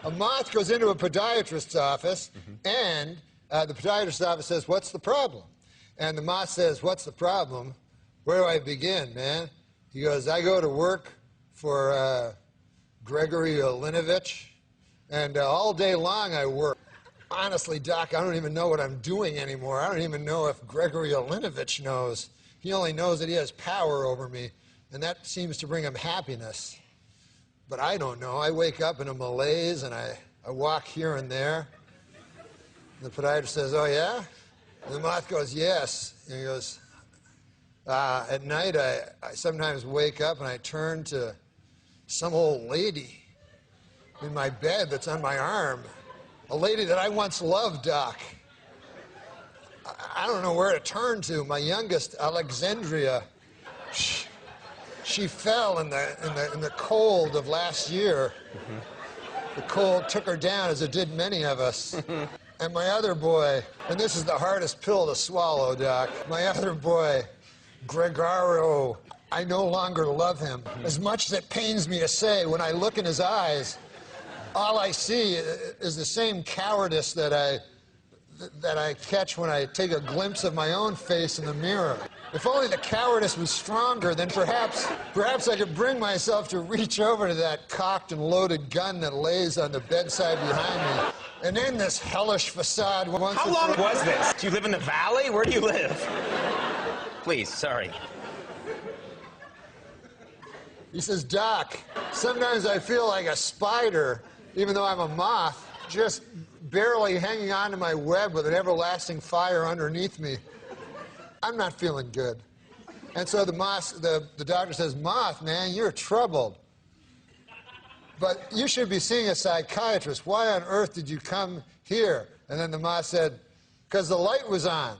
A moth goes into a podiatrist's office, and the podiatrist's office says, "What's the problem?" And the moth says, "What's the problem? Where do I begin, man?" He goes, "I go to work for Gregory Olinovich, and all day long I work. Honestly, Doc, I don't even know what I'm doing anymore. I don't even know if Gregory Olinovich knows. He only knows that he has power over me, and that seems to bring him happiness. But I don't know. I wake up in a malaise, and I walk here and there." The podiatrist says, "Oh, yeah?" And the moth goes, "Yes." And he goes, "At night, I sometimes wake up, and I turn to some old lady in my bed that's on my arm. A lady that I once loved, Doc. I don't know where to turn to. My youngest, Alexandria, she fell in the cold of last year. The cold took her down, as it did many of us. And my other boy, and this is the hardest pill to swallow, Doc. My other boy, Gregorio, I no longer love him. As much as it pains me to say, when I look in his eyes, all I see is the same cowardice that I catch when I take a glimpse of my own face in the mirror. If only the cowardice was stronger, then perhaps I could bring myself to reach over to that cocked and loaded gun that lays on the bedside behind me and end this hellish facade once. How long was this? Do you live in the valley? Where do you live? Please, sorry. He says, "Doc, sometimes I feel like a spider, even though I'm a moth, just barely hanging on to my web with an everlasting fire underneath me. I'm not feeling good." And so the doctor says, "Moth, man, you're troubled. But you should be seeing a psychiatrist. Why on earth did you come here?" And then the moth said, "Because the light was on."